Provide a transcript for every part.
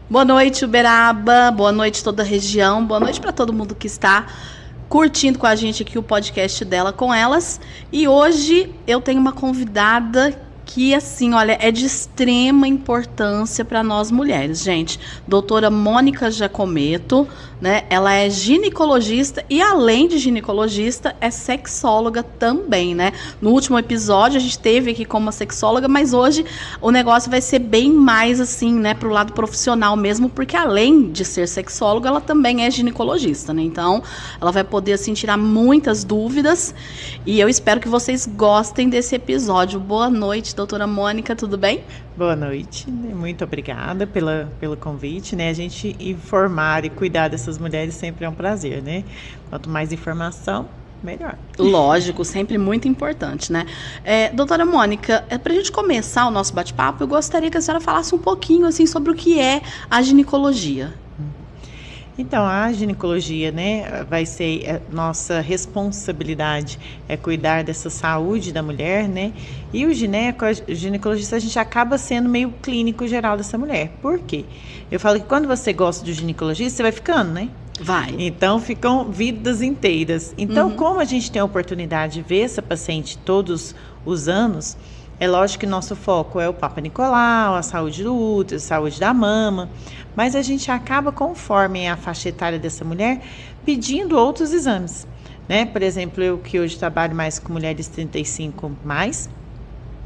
Boa noite, Uberaba. Boa noite, toda a região. Boa noite para todo mundo que está curtindo com a gente aqui o podcast dela com elas. E hoje eu tenho uma convidada que, assim, olha, é de extrema importância para nós mulheres, gente. Doutora Mônica Giacometto, né? Ela é ginecologista e, além de ginecologista, é sexóloga também, né? No último episódio a gente teve aqui como uma sexóloga, mas hoje o negócio vai ser bem mais, assim, né, pro lado profissional mesmo, porque além de ser sexóloga, ela também é ginecologista, né? Então, ela vai poder, assim, tirar muitas dúvidas e eu espero que vocês gostem desse episódio. Boa noite, doutora Mônica, tudo bem? Boa noite, muito obrigada pelo convite, né? A gente informar e cuidar dessas mulheres sempre é um prazer, né? Quanto mais informação, melhor. Lógico, sempre muito importante, né? Doutora Mônica, para a gente começar o nosso bate-papo, eu gostaria que a senhora falasse um pouquinho, assim, sobre o que é a ginecologia. Então, a ginecologia, né, vai ser nossa responsabilidade cuidar dessa saúde da mulher, né? E o ginecologista, a gente acaba sendo meio clínico geral dessa mulher. Por quê? Eu falo que quando você gosta do ginecologista, você vai ficando, né? Vai. Então, ficam vidas inteiras. Então, como a gente tem a oportunidade de ver essa paciente todos os anos, é lógico que nosso foco é o Papa Nicolau, a saúde do útero, a saúde da mama, mas a gente acaba, conforme a faixa etária dessa mulher, pedindo outros exames, né? Por exemplo, eu que hoje trabalho mais com mulheres 35 mais,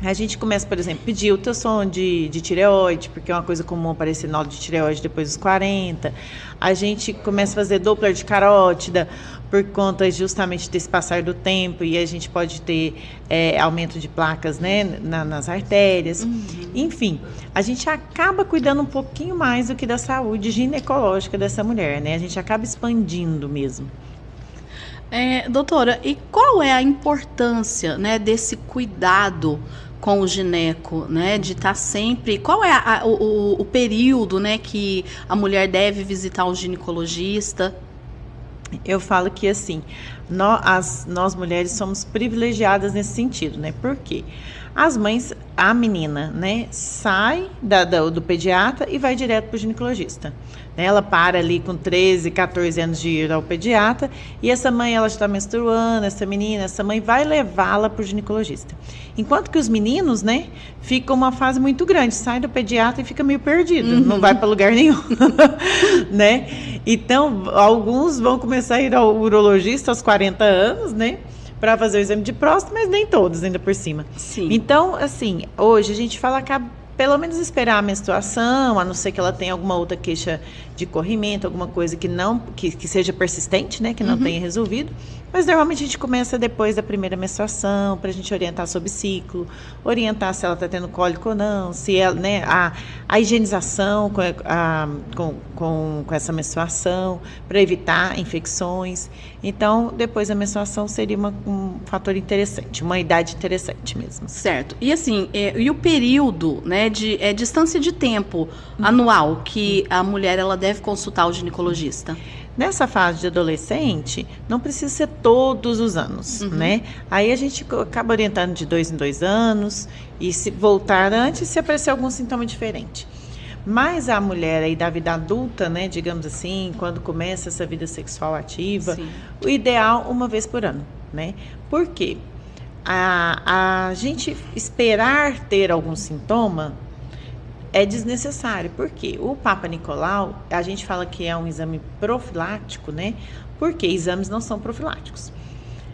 a gente começa, por exemplo, a pedir ultrassom de tireoide, porque é uma coisa comum aparecer nódulo de tireoide depois dos 40. A gente começa a fazer Doppler de carótida por conta justamente desse passar do tempo, e a gente pode ter aumento de placas, né, nas artérias. Enfim, a gente acaba cuidando um pouquinho mais do que da saúde ginecológica dessa mulher, né? A gente acaba expandindo mesmo. Doutora, e qual é a importância, né, desse cuidado com o gineco, né, de estar sempre... Qual é o período, né, que a mulher deve visitar o ginecologista? Eu falo que, assim, nós mulheres somos privilegiadas nesse sentido, né? Por quê? As mães, a menina, né, sai do pediatra e vai direto para o ginecologista. Ela para ali com 13, 14 anos de ir ao pediatra, e essa mãe, ela já está menstruando, essa mãe vai levá-la para o ginecologista. Enquanto que os meninos, né, ficam uma fase muito grande, sai do pediatra e fica meio perdido, não vai para lugar nenhum, né? Então, alguns vão começar a ir ao urologista aos 40 anos, né, para fazer o exame de próstata, mas nem todos, ainda por cima. Sim. Então, assim, hoje a gente fala que pelo menos esperar a menstruação, a não ser que ela tenha alguma outra queixa de corrimento, alguma coisa que seja persistente, né, que não tenha resolvido. Mas normalmente a gente começa depois da primeira menstruação, para a gente orientar sobre ciclo, orientar se ela está tendo cólico ou não, se ela, né, a higienização com essa menstruação, para evitar infecções. Então, depois da menstruação seria um fator interessante, uma idade interessante mesmo. Certo. E assim, e o período, né, de distância de tempo anual que a mulher ela deve consultar o ginecologista? Nessa fase de adolescente, não precisa ser todos os anos, né? Aí a gente acaba orientando de 2 em 2 anos, e se voltar antes, se aparecer algum sintoma diferente. Mas a mulher aí da vida adulta, né, digamos assim, quando começa essa vida sexual ativa, sim, o ideal 1 vez por ano, né? Por quê? A gente esperar ter algum sintoma é desnecessário, porque o Papa Nicolau, a gente fala que é um exame profilático, né? Porque exames não são profiláticos,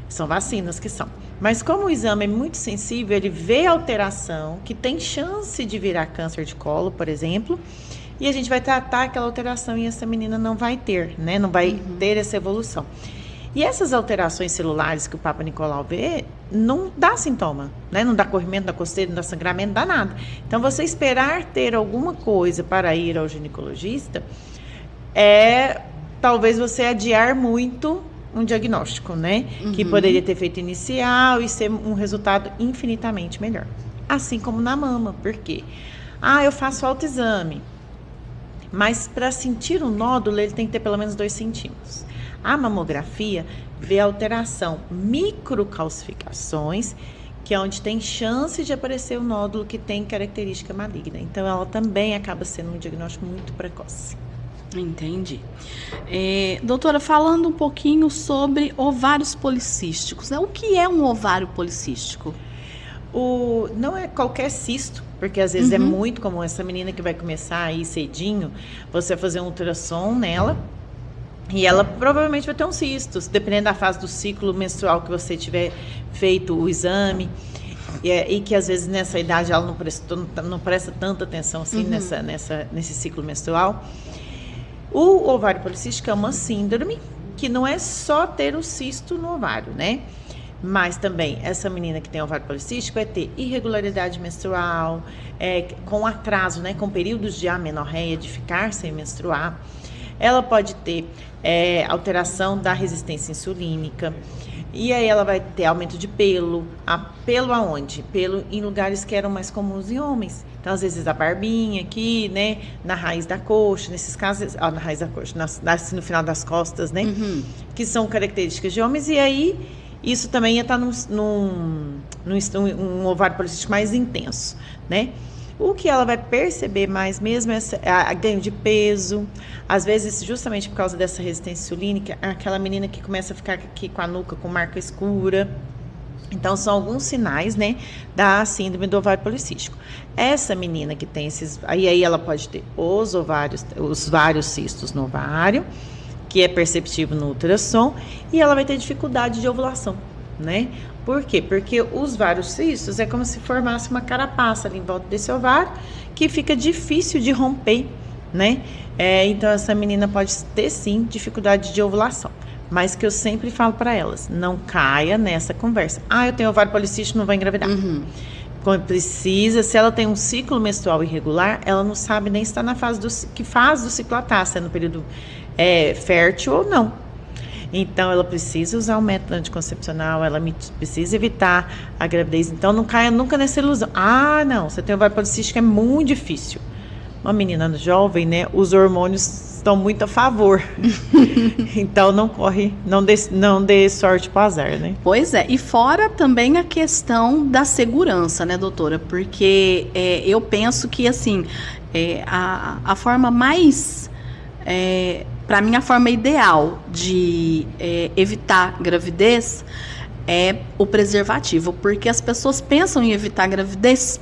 são vacinas que são. Mas como o exame é muito sensível, ele vê alteração que tem chance de virar câncer de colo, por exemplo, e a gente vai tratar aquela alteração e essa menina não vai ter, né? Não vai ter essa evolução. E essas alterações celulares que o Papa Nicolau vê, não dá sintoma, né? Não dá corrimento, não dá coceira, não dá sangramento, não dá nada. Então, você esperar ter alguma coisa para ir ao ginecologista talvez você adiar muito um diagnóstico, né? Que poderia ter feito inicial e ser um resultado infinitamente melhor. Assim como na mama, por quê? Eu faço autoexame, mas para sentir um nódulo, ele tem que ter pelo menos 2 centímetros. A mamografia vê alteração, microcalcificações que é onde tem chance de aparecer o nódulo que tem característica maligna. Então, ela também acaba sendo um diagnóstico muito precoce. Entendi. Doutora, falando um pouquinho sobre ovários policísticos, né? O que é um ovário policístico? Não é qualquer cisto, porque às vezes é muito comum essa menina que vai começar aí cedinho, você fazer um ultrassom nela e ela provavelmente vai ter um cisto, dependendo da fase do ciclo menstrual que você tiver feito o exame. E que às vezes nessa idade ela não presta tanta atenção assim nesse ciclo menstrual. O ovário policístico é uma síndrome que não é só ter o cisto no ovário, né? Mas também essa menina que tem ovário policístico vai ter irregularidade menstrual, com atraso, né? Com períodos de amenorreia, de ficar sem menstruar. Ela pode ter alteração da resistência insulínica. E aí ela vai ter aumento de pelo. Pelo aonde? Pelo em lugares que eram mais comuns em homens. Então, às vezes, a barbinha aqui, né? Na raiz da coxa, nesses casos... na raiz da coxa, no final das costas, né? Que são características de homens. E aí, isso também ia estar num ovário policístico mais intenso, né? O que ela vai perceber mais mesmo é ganho de peso. Às vezes, justamente por causa dessa resistência insulínica, aquela menina que começa a ficar aqui com a nuca com marca escura. Então, são alguns sinais, né, da síndrome do ovário policístico. Essa menina que tem esses... Aí ela pode ter os vários cistos no ovário, que é perceptível no ultrassom, e ela vai ter dificuldade de ovulação, né? Por quê? Porque os vários cistos é como se formasse uma carapaça ali em volta desse ovário, que fica difícil de romper, né? Então, essa menina pode ter, sim, dificuldade de ovulação. Mas que eu sempre falo para elas, não caia nessa conversa. Eu tenho ovário policístico, não vou engravidar. Como precisa, se ela tem um ciclo menstrual irregular, ela não sabe nem se está na fase que fase do ciclo ela está, se é no período fértil ou não. Então, ela precisa usar o método anticoncepcional, ela precisa evitar a gravidez. Então, não caia nunca nessa ilusão. Não, você tem ovário policístico, é muito difícil. Uma menina jovem, né, os hormônios estão muito a favor. Então, não dê sorte para o azar, né? Pois é, e fora também a questão da segurança, né, doutora? Porque eu penso que, assim, a forma mais... para mim, a forma ideal de evitar gravidez é o preservativo, porque as pessoas pensam em evitar gravidez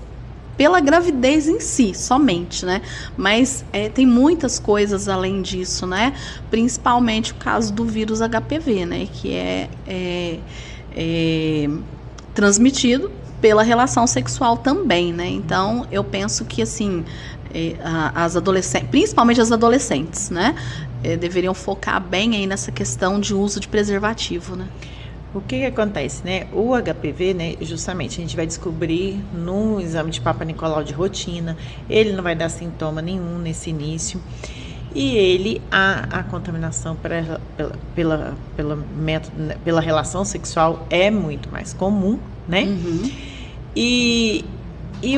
pela gravidez em si, somente, né? Mas tem muitas coisas além disso, né? Principalmente o caso do vírus HPV, né? Que é transmitido pela relação sexual também, né? Então, eu penso que, assim, as adolescentes, principalmente as adolescentes, né? Deveriam focar bem aí nessa questão de uso de preservativo, né? O que acontece, né? O HPV, né, justamente, a gente vai descobrir num exame de Papa Nicolau de rotina, ele não vai dar sintoma nenhum nesse início, e a contaminação pela relação sexual é muito mais comum, né? E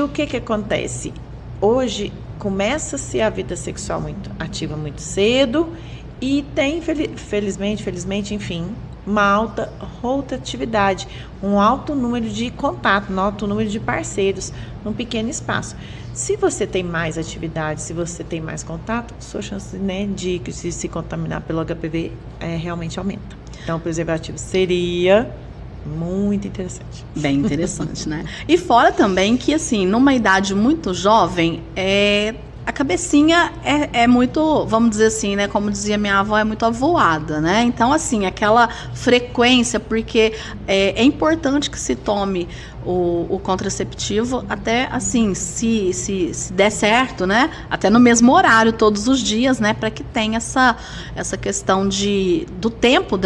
o que acontece? Hoje, começa-se a vida sexual muito ativa muito cedo e tem, felizmente, enfim, uma alta rotatividade, um alto número de contato, um alto número de parceiros num pequeno espaço. Se você tem mais atividade, se você tem mais contato, sua chance, né, de se contaminar pelo HPV realmente aumenta. Então, o preservativo seria muito interessante. Bem interessante, né? E fora também que, assim, numa idade muito jovem, a cabecinha é muito, vamos dizer assim, né? Como dizia minha avó, é muito avoada, né? Então, assim, aquela frequência, porque é importante que se tome o contraceptivo, até, assim, se der certo, né? Até no mesmo horário, todos os dias, né? Para que tenha essa questão do tempo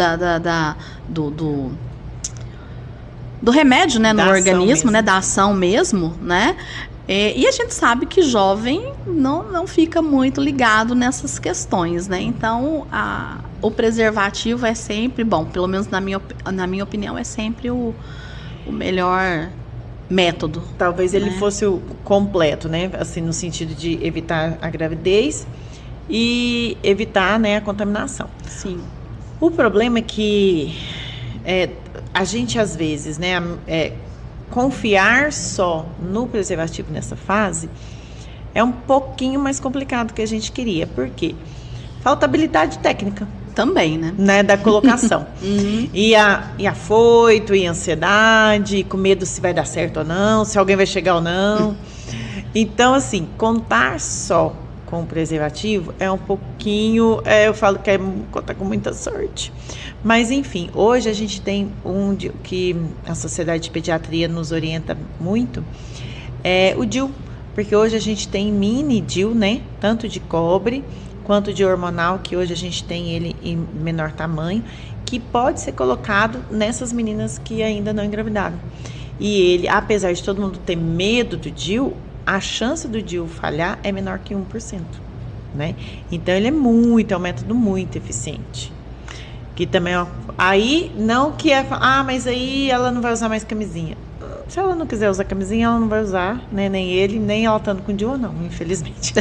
do remédio, né, no organismo, né, da ação mesmo, né? E a gente sabe que jovem não fica muito ligado nessas questões, né? Então, o preservativo é sempre bom, pelo menos na minha opinião, é sempre o melhor método. Talvez ele fosse o completo, né? Assim, no sentido de evitar a gravidez e evitar, né, a contaminação. Sim. O problema é que a gente, às vezes, né, confiar só no preservativo nessa fase é um pouquinho mais complicado do que a gente queria. Por quê? Falta habilidade técnica. Também, né? Da colocação. E afoito, e ansiedade, e com medo se vai dar certo ou não, se alguém vai chegar ou não. Então, assim, contar só com o preservativo é um pouquinho, eu falo que é contar com muita sorte. Mas, enfim, hoje a gente tem que a Sociedade de Pediatria nos orienta muito, é o DIU, porque hoje a gente tem mini DIU, né? Tanto de cobre quanto de hormonal, que hoje a gente tem ele em menor tamanho, que pode ser colocado nessas meninas que ainda não engravidaram. E ele, apesar de todo mundo ter medo do DIU, a chance do DIU falhar é menor que 1%, né? Então, ele é um método muito eficiente. Que também, aí, não que é, mas aí ela não vai usar mais camisinha. Se ela não quiser usar camisinha, ela não vai usar, né? Nem ele, nem ela estando com DIU, não, infelizmente.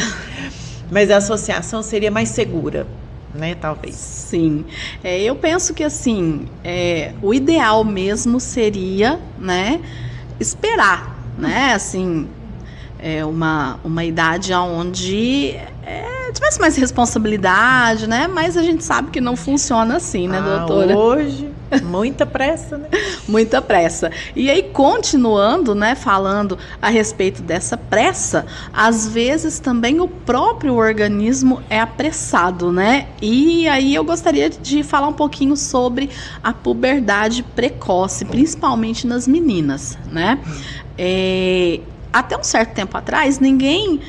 Mas a associação seria mais segura, né? Talvez. Sim. Eu penso que, assim, o ideal mesmo seria, né? Esperar, né? Assim, uma idade onde tivesse mais responsabilidade, né? Mas a gente sabe que não funciona assim, né, doutora? Hoje, muita pressa, né? Muita pressa. E aí, continuando, né, falando a respeito dessa pressa, às vezes também o próprio organismo é apressado, né? E aí eu gostaria de falar um pouquinho sobre a puberdade precoce, principalmente nas meninas, né? Até um certo tempo atrás, ninguém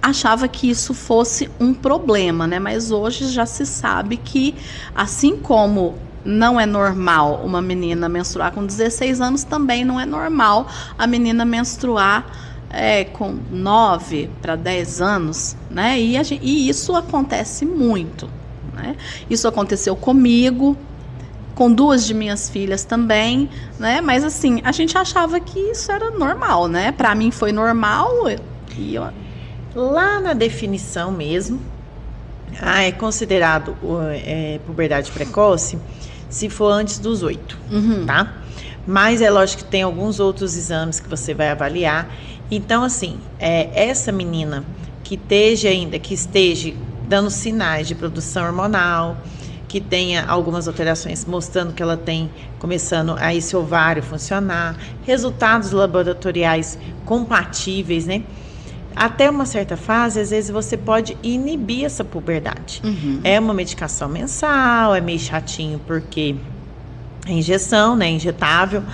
achava que isso fosse um problema, né? Mas hoje já se sabe que, assim como não é normal uma menina menstruar com 16 anos, também não é normal a menina menstruar com 9 para 10 anos, né? E isso acontece muito, né? Isso aconteceu comigo, com 2 de minhas filhas também, né? Mas assim, a gente achava que isso era normal, né? Para mim foi normal e lá na definição mesmo, é considerado puberdade precoce se for antes dos 8, tá? Mas é lógico que tem alguns outros exames que você vai avaliar. Então, assim, essa menina que esteja dando sinais de produção hormonal, que tenha algumas alterações mostrando que ela tem começando a esse ovário funcionar, resultados laboratoriais compatíveis, né? Até uma certa fase, às vezes você pode inibir essa puberdade. É uma medicação mensal, é meio chatinho porque é injeção, né? Injetável,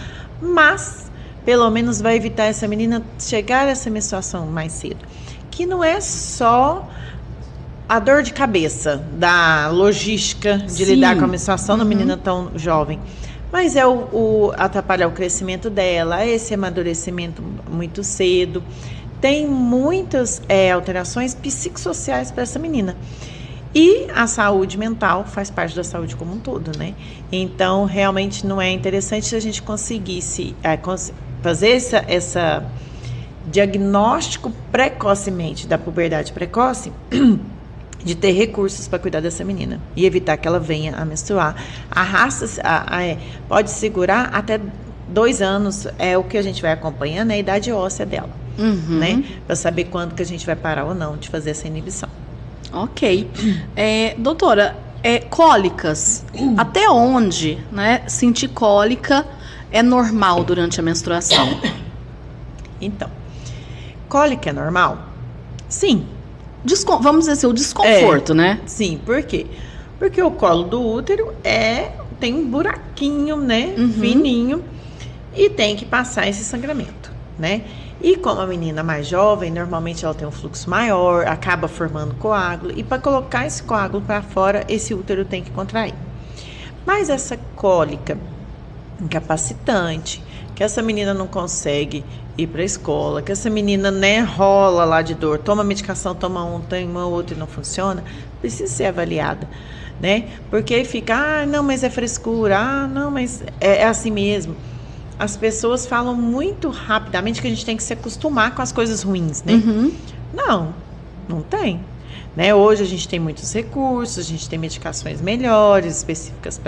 mas pelo menos vai evitar essa menina chegar a essa menstruação mais cedo. Que não é só a dor de cabeça da logística de lidar com a menstruação da menina tão jovem, mas é atrapalhar o crescimento dela, esse amadurecimento muito cedo. Tem muitas alterações psicossociais para essa menina. E a saúde mental faz parte da saúde como um todo, né? Então, realmente não é interessante se a gente conseguisse fazer essa diagnóstico precocemente da puberdade precoce, de ter recursos para cuidar dessa menina e evitar que ela venha a menstruar. Pode segurar até 2 anos, é o que a gente vai acompanhando, é a idade óssea dela, né? Para saber quando que a gente vai parar ou não de fazer essa inibição. Ok. Doutora, cólicas, até onde, né, sentir cólica é normal durante a menstruação? Então, cólica é normal? Sim. Vamos dizer assim, o desconforto, né? Sim, por quê? Porque o colo do útero tem um buraquinho, né, fininho, e tem que passar esse sangramento, né? E como a menina mais jovem, normalmente ela tem um fluxo maior, acaba formando coágulo, e para colocar esse coágulo para fora, esse útero tem que contrair. Mas essa cólica incapacitante, que essa menina não consegue ir para a escola, que essa menina, né, rola lá de dor, toma medicação, toma outra e não funciona, precisa ser avaliada, né? Porque aí fica, não, mas é frescura, não, mas é assim mesmo. As pessoas falam muito rapidamente que a gente tem que se acostumar com as coisas ruins, né? Não tem. né? Hoje a gente tem muitos recursos, a gente tem medicações melhores, específicas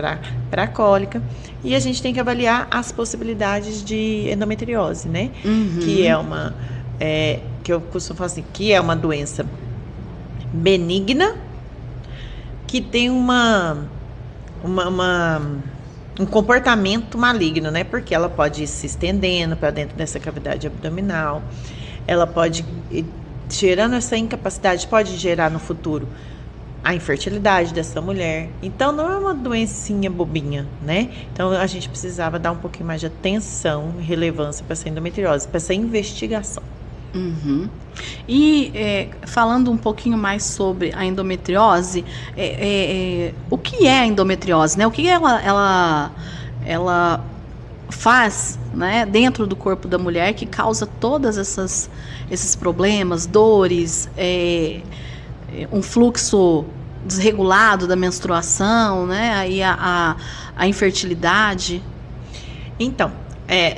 para cólica, e a gente tem que avaliar as possibilidades de endometriose, né? Que é uma, que eu costumo falar assim, que é uma doença benigna, que tem um comportamento maligno, né? Porque ela pode ir se estendendo para dentro dessa cavidade abdominal, ela pode, gerando essa incapacidade, pode gerar no futuro a infertilidade dessa mulher. Então, não é uma doencinha bobinha, né? Então, a gente precisava dar um pouquinho mais de atenção e relevância para essa endometriose, para essa investigação. E falando um pouquinho mais sobre a endometriose, o que é a endometriose, né? O que ela faz, né, dentro do corpo da mulher que causa todas esses problemas, dores, um fluxo desregulado da menstruação, né? Aí a infertilidade. Então,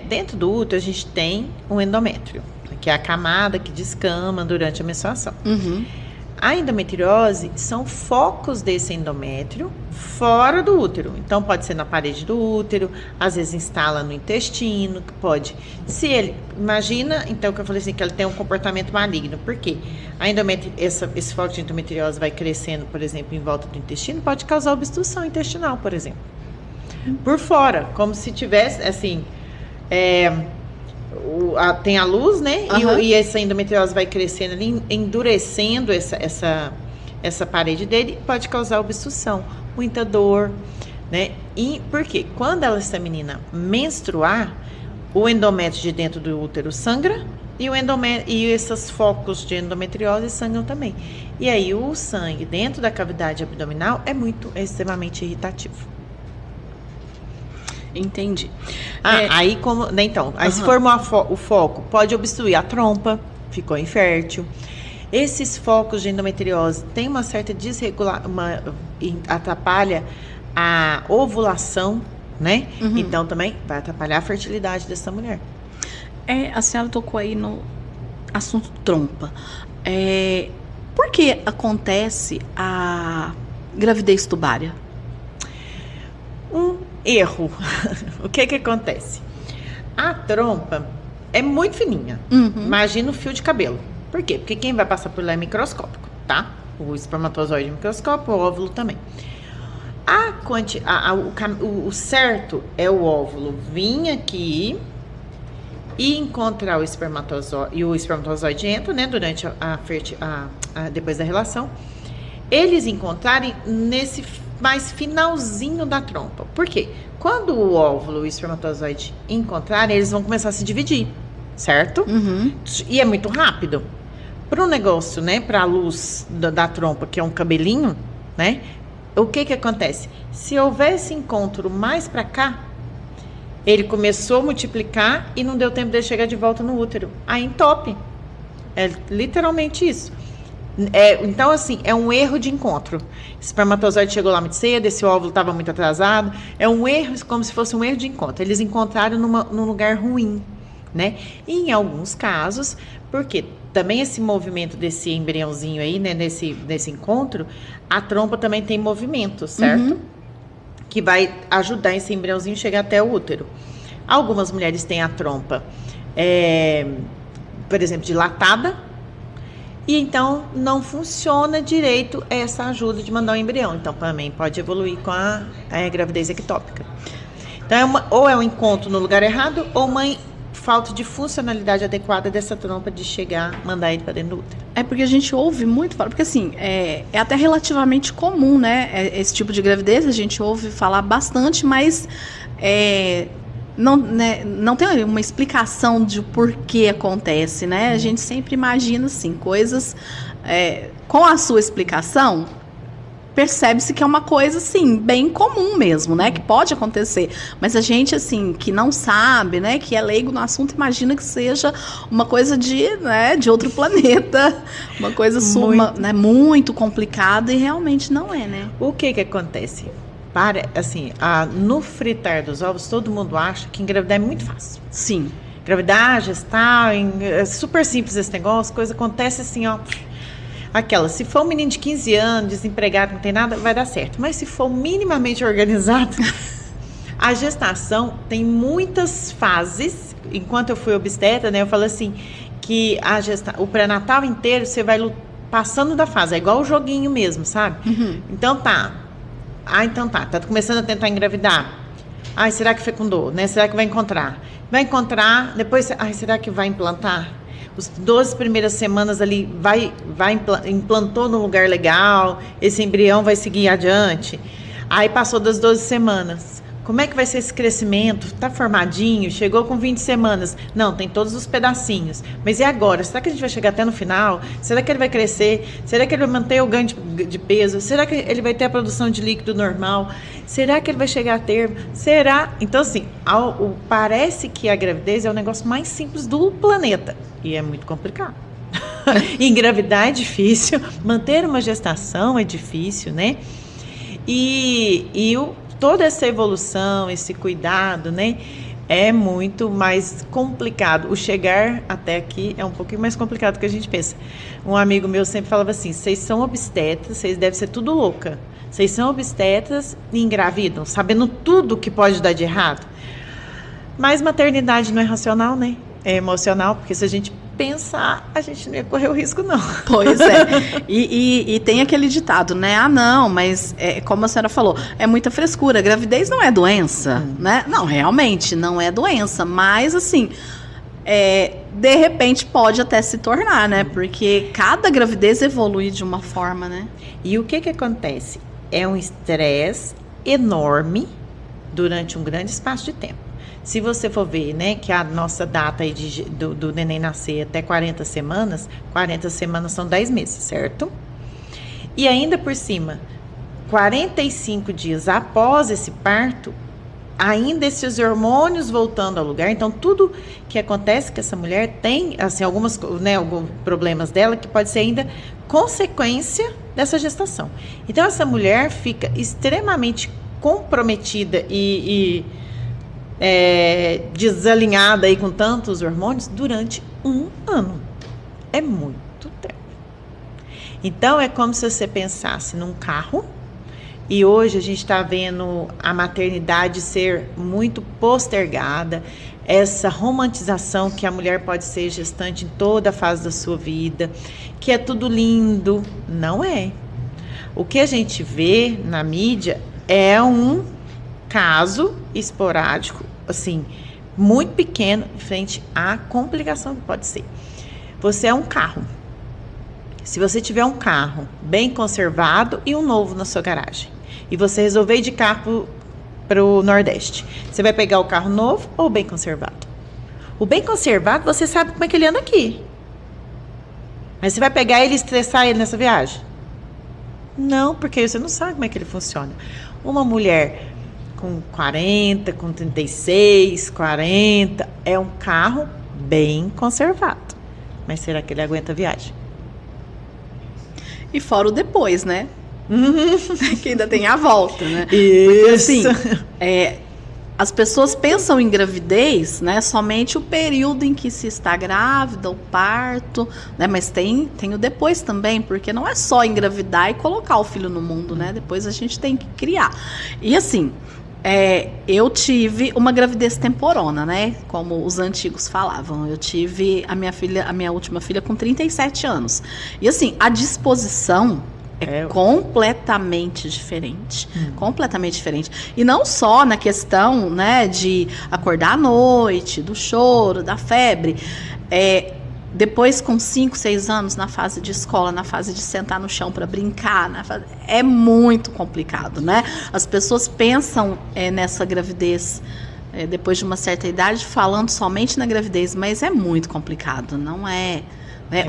dentro do útero a gente tem o endométrio, que é a camada que descama durante a menstruação. A endometriose são focos desse endométrio fora do útero. Então, pode ser na parede do útero, às vezes instala no intestino, que pode. Se ele, imagina, então, que eu falei assim, que ele tem um comportamento maligno. Por quê? Esse foco de endometriose vai crescendo, por exemplo, em volta do intestino, pode causar obstrução intestinal, por exemplo. Por fora, como se tivesse, assim, tem a luz, né? E essa endometriose vai crescendo ali, endurecendo essa parede dele, pode causar obstrução, muita dor, né? E por quê? Quando essa menina menstruar, o endométrio de dentro do útero sangra e esses focos de endometriose sangram também. E aí o sangue dentro da cavidade abdominal é extremamente irritativo. Entendi. Aí como, né, então, aí se formou o foco, pode obstruir a trompa, ficou infértil. Esses focos de endometriose têm uma certa atrapalha a ovulação, né? Então também vai atrapalhar a fertilidade dessa mulher. A senhora tocou aí no assunto trompa. Por que acontece a gravidez tubária? Erro. O que acontece? A trompa é muito fininha. Imagina o fio de cabelo. Por quê? Porque quem vai passar por lá é microscópico, tá? O espermatozoide é microscópico, o óvulo também. O certo é o óvulo vir aqui e encontrar o espermatozoide, e o espermatozoide entra, né, durante depois da relação, eles encontrarem nesse mais finalzinho da trompa. Por quê? Quando o óvulo e o espermatozoide encontrarem, eles vão começar a se dividir, certo? E é muito rápido. Para o negócio, né, para a luz da trompa, que é um cabelinho, né, o que acontece? Se houver esse encontro mais para cá, ele começou a multiplicar e não deu tempo de chegar de volta no útero. Aí entope. É literalmente isso. Então, assim, é um erro de encontro. Esse espermatozoide chegou lá muito cedo, esse óvulo estava muito atrasado. É um erro, como se fosse um erro de encontro. Eles encontraram num lugar ruim, né? E em alguns casos, porque também esse movimento desse embriãozinho aí, né, nesse encontro, a trompa também tem movimento, certo? Que vai ajudar esse embriãozinho a chegar até o útero. Algumas mulheres têm a trompa, por exemplo, dilatada, e então não funciona direito essa ajuda de mandar o embrião. Então também pode evoluir com a gravidez ectópica. Então ou é um encontro no lugar errado, ou uma falta de funcionalidade adequada dessa trompa de chegar, mandar ele para dentro do útero. Porque a gente ouve muito falar, porque assim, é até relativamente comum, né? Esse tipo de gravidez, a gente ouve falar bastante, mas não tem uma explicação de por que acontece, né? A gente sempre imagina, assim, coisas com a sua explicação, percebe-se que é uma coisa, assim, bem comum mesmo, né? Que pode acontecer. Mas a gente, assim, que não sabe, né? Que é leigo no assunto, imagina que seja uma coisa de outro planeta. Uma coisa muito complicada e realmente não é, né? O que acontece? No fritar dos ovos, todo mundo acha que engravidar é muito fácil. Sim. Engravidar, gestar, é super simples esse negócio, coisa acontece assim, ó. se for um menino de 15 anos, desempregado, não tem nada, vai dar certo. Mas se for minimamente organizado, a gestação tem muitas fases. Enquanto eu fui obstetra, né, eu falo assim, que o pré-natal inteiro você vai passando da fase, é igual o joguinho mesmo, sabe? Então tá começando a tentar engravidar. Ai, será que fecundou, né? Será que vai encontrar? Vai encontrar, depois, será que vai implantar? Os 12 primeiras semanas ali, implantou num lugar legal, esse embrião vai seguir adiante. Aí passou das 12 semanas. Como é que vai ser esse crescimento? Tá formadinho? Chegou com 20 semanas? Não, tem todos os pedacinhos. Mas e agora? Será que a gente vai chegar até no final? Será que ele vai crescer? Será que ele vai manter o ganho de peso? Será que ele vai ter a produção de líquido normal? Será que ele vai chegar a termo? Será? Então, assim, parece que a gravidez é o negócio mais simples do planeta. E é muito complicado. Engravidar é difícil. Manter uma gestação é difícil, né? Toda essa evolução, esse cuidado, né, é muito mais complicado. O chegar até aqui é um pouquinho mais complicado do que a gente pensa. Um amigo meu sempre falava assim, vocês são obstetras, vocês devem ser tudo louca. Vocês são obstetras e engravidam, sabendo tudo que pode dar de errado. Mas maternidade não é racional, né? É emocional, porque se a gente pensar, a gente não ia correr o risco, não. Pois é. E tem aquele ditado, né? Não, mas como a senhora falou, é muita frescura. Gravidez não é doença, né? Não, realmente não é doença. Mas, assim, de repente pode até se tornar, né? Porque cada gravidez evolui de uma forma, né? E o que acontece? É um estresse enorme durante um grande espaço de tempo. Se você for ver, né, que a nossa data aí do neném nascer até 40 semanas são 10 meses, certo? E ainda por cima, 45 dias após esse parto, ainda esses hormônios voltando ao lugar. Então, tudo que acontece que essa mulher tem, assim, alguns problemas dela que pode ser ainda consequência dessa gestação. Então, essa mulher fica extremamente comprometida e desalinhada aí com tantos hormônios durante 1 ano. É muito tempo. Então, é como se você pensasse num carro, e hoje a gente está vendo a maternidade ser muito postergada, essa romantização que a mulher pode ser gestante em toda a fase da sua vida, que é tudo lindo. Não é. O que a gente vê na mídia é um caso esporádico, assim, muito pequeno, frente à complicação que pode ser. Você é um carro. Se você tiver um carro bem conservado e um novo na sua garagem, e você resolver ir de carro para o Nordeste, você vai pegar o carro novo ou bem conservado? O bem conservado, você sabe como é que ele anda aqui. Mas você vai pegar ele e estressar ele nessa viagem? Não, porque você não sabe como é que ele funciona. Uma mulher com 40, com 36, 40, é um carro bem conservado. Mas será que ele aguenta a viagem? E fora o depois, né? Que ainda tem a volta, né? Isso. Porque, assim, as pessoas pensam em gravidez, né? Somente o período em que se está grávida, o parto, né? Mas tem o depois também, porque não é só engravidar e colocar o filho no mundo, né? Depois a gente tem que criar. E assim, eu tive uma gravidez temporona, né? Como os antigos falavam. Eu tive a minha última filha com 37 anos. E assim, a disposição é completamente diferente. Completamente diferente. E não só na questão, né, de acordar à noite, do choro, da febre. Depois, com 5, 6 anos, na fase de escola, na fase de sentar no chão para brincar, é muito complicado, né? As pessoas pensam nessa gravidez depois de uma certa idade, falando somente na gravidez, mas é muito complicado, não é?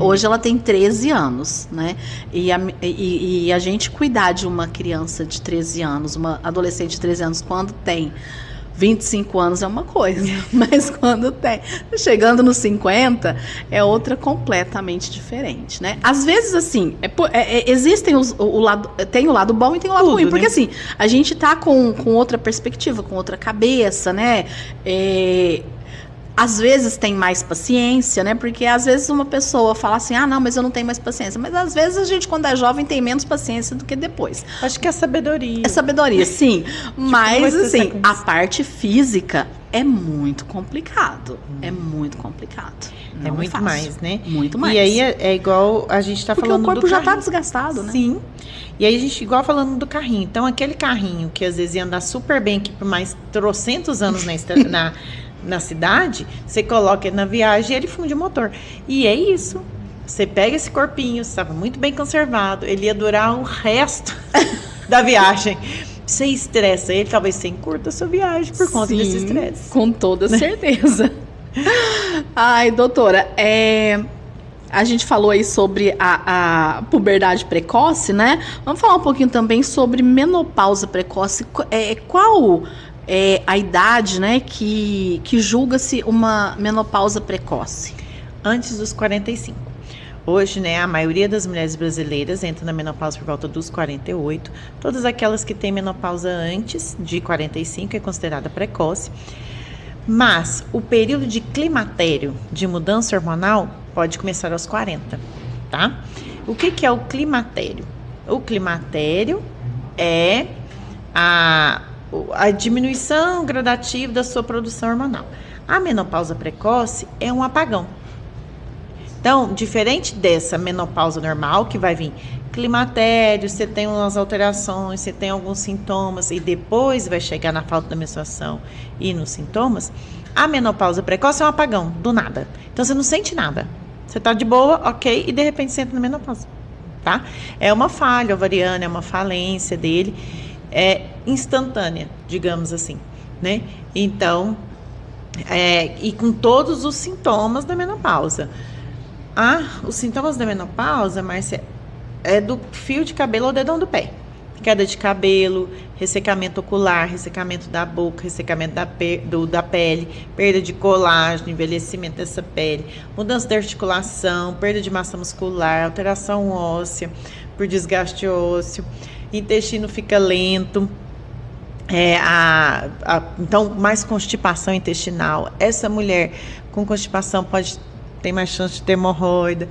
Hoje ela tem 13 anos, né? E a gente cuidar de uma criança de 13 anos, uma adolescente de 13 anos, quando tem 25 anos é uma coisa, mas quando chegando nos 50, é outra completamente diferente, né? Às vezes, assim, existem tem o lado bom e tem o lado ruim, porque, né? Assim, a gente tá com outra perspectiva, com outra cabeça, né? às vezes tem mais paciência, né? Porque às vezes uma pessoa fala assim, não, mas eu não tenho mais paciência. Mas às vezes a gente, quando é jovem, tem menos paciência do que depois. Acho que é sabedoria. É sabedoria, sim. Mas, assim, a parte física é muito complicado. É muito complicado. Não é muito fácil. Mais, né? Muito mais. E aí é igual a gente está falando do carrinho. Porque o corpo já está desgastado, né? Sim. E aí a gente, igual falando do carrinho. Então, aquele carrinho que às vezes ia andar super bem aqui por mais trocentos anos na cidade, você coloca ele na viagem e ele funde o motor. E é isso. Você pega esse corpinho, estava muito bem conservado, ele ia durar o resto da viagem. Você estressa ele, talvez você encurta a sua viagem por conta desse estresse. Com toda certeza. Ai, doutora, a gente falou aí sobre a puberdade precoce, né? Vamos falar um pouquinho também sobre menopausa precoce. Qual é a idade, né, que julga-se uma menopausa precoce? Antes dos 45. Hoje, né, a maioria das mulheres brasileiras entra na menopausa por volta dos 48. Todas aquelas que têm menopausa antes de 45 é considerada precoce. Mas o período de climatério, de mudança hormonal, pode começar aos 40, tá? O que é o climatério? O climatério é a diminuição gradativa da sua produção hormonal. A menopausa precoce é um apagão. Então, diferente dessa menopausa normal, que vai vir climatério, você tem umas alterações, você tem alguns sintomas e depois vai chegar na falta da menstruação e nos sintomas, a menopausa precoce é um apagão, do nada. Então, você não sente nada. Você tá de boa, ok, e de repente você entra na menopausa, tá? É uma falha ovariana, é uma falência dele, é instantânea, digamos assim, né? Então, e com todos os sintomas da menopausa. Os sintomas da menopausa, Márcia, é do fio de cabelo ao dedão do pé. Queda de cabelo, ressecamento ocular, ressecamento da boca, ressecamento da pele, perda de colágeno, envelhecimento dessa pele, mudança da articulação, perda de massa muscular, alteração óssea por desgaste ósseo, intestino fica lento, então mais constipação intestinal. Essa mulher com constipação pode ter mais chance de ter hemorroida.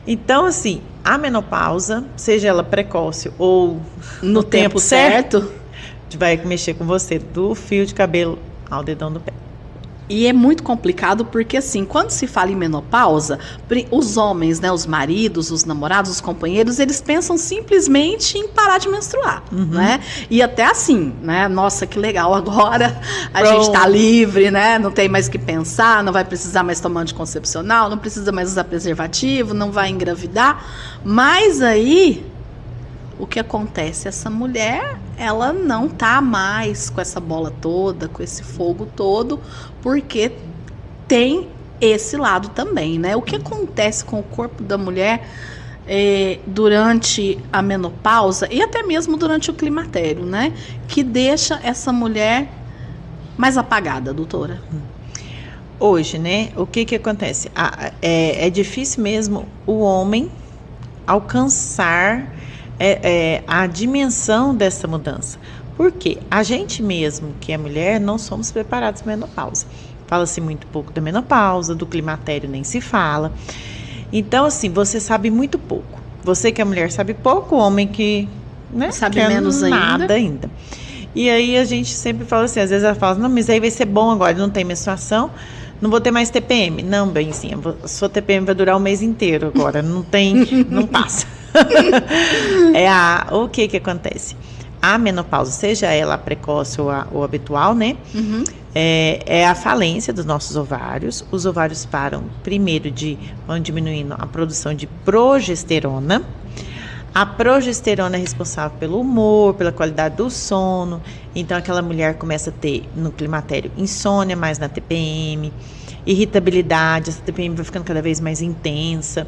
Então, assim, a menopausa, seja ela precoce ou no tempo certo, vai mexer com você do fio de cabelo ao dedão do pé. E é muito complicado porque, assim, quando se fala em menopausa, os homens, né, os maridos, os namorados, os companheiros, eles pensam simplesmente em parar de menstruar, né? E até assim, né? Nossa, que legal, agora a gente tá livre, né? Não tem mais o que pensar, não vai precisar mais tomar anticoncepcional, não precisa mais usar preservativo, não vai engravidar. Mas aí, o que acontece? Essa mulher, ela não tá mais com essa bola toda, com esse fogo todo, porque tem esse lado também, né? O que acontece com o corpo da mulher durante a menopausa e até mesmo durante o climatério, né? Que deixa essa mulher mais apagada, doutora? Hoje, né? O que acontece? É difícil mesmo o homem alcançar a dimensão dessa mudança. Porque a gente mesmo, que é mulher, não somos preparados para a menopausa. Fala-se muito pouco da menopausa, do climatério nem se fala. Então, assim, você sabe muito pouco. Você que é mulher sabe pouco, o homem que, né, sabe menos nada ainda. E aí a gente sempre fala assim, às vezes ela fala, não, mas aí vai ser bom agora, não tem menstruação, não vou ter mais TPM. Não, benzinha, a sua TPM vai durar o mês inteiro agora, não passa. O que acontece? A menopausa, seja ela precoce ou habitual, né? É a falência dos nossos ovários. Os ovários param primeiro vão diminuindo a produção de progesterona. A progesterona é responsável pelo humor, pela qualidade do sono. Então, aquela mulher começa a ter, no climatério, insônia, mais na TPM, irritabilidade, essa TPM vai ficando cada vez mais intensa.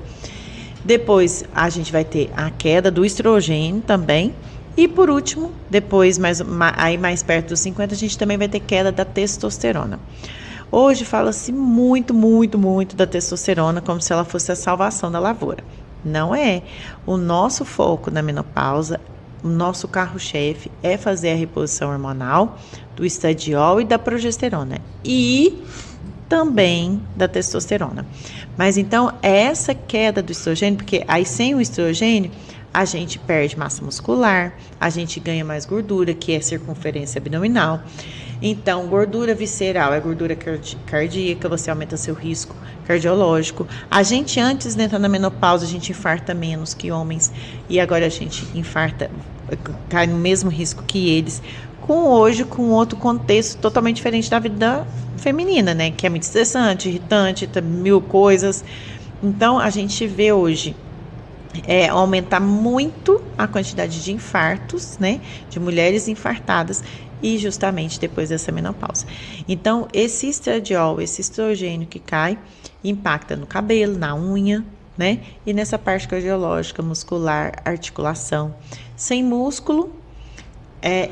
Depois, a gente vai ter a queda do estrogênio também. E, por último, depois, mais perto dos 50, a gente também vai ter queda da testosterona. Hoje, fala-se muito, muito, muito da testosterona como se ela fosse a salvação da lavoura. Não é. O nosso foco na menopausa, o nosso carro-chefe é fazer a reposição hormonal do estradiol e da progesterona. E também da testosterona. Mas então, essa queda do estrogênio, porque aí sem o estrogênio, a gente perde massa muscular, a gente ganha mais gordura, que é circunferência abdominal. Então, gordura visceral é gordura cardíaca, você aumenta seu risco cardiológico. A gente, antes de entrar na menopausa, a gente infarta menos que homens, e agora a gente infarta, cai no mesmo risco que eles, com outro contexto totalmente diferente da vida feminina, né? Que é muito estressante, irritante, mil coisas. Então, a gente vê hoje aumentar muito a quantidade de infartos, né? De mulheres infartadas, e justamente depois dessa menopausa. Então, esse estradiol, esse estrogênio que cai, impacta no cabelo, na unha, né? E nessa parte cardiológica, muscular, articulação. Sem músculo,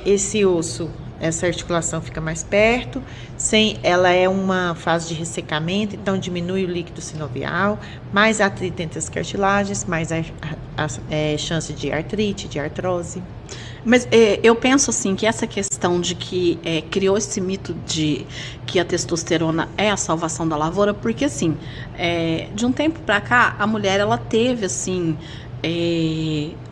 esse osso, essa articulação fica mais perto, ela é uma fase de ressecamento, então diminui o líquido sinovial, mais atrito entre as cartilagens, mais chance de artrite, de artrose. Mas eu penso assim que essa questão de que criou esse mito de que a testosterona é a salvação da lavoura, porque assim, de um tempo pra cá, a mulher ela teve assim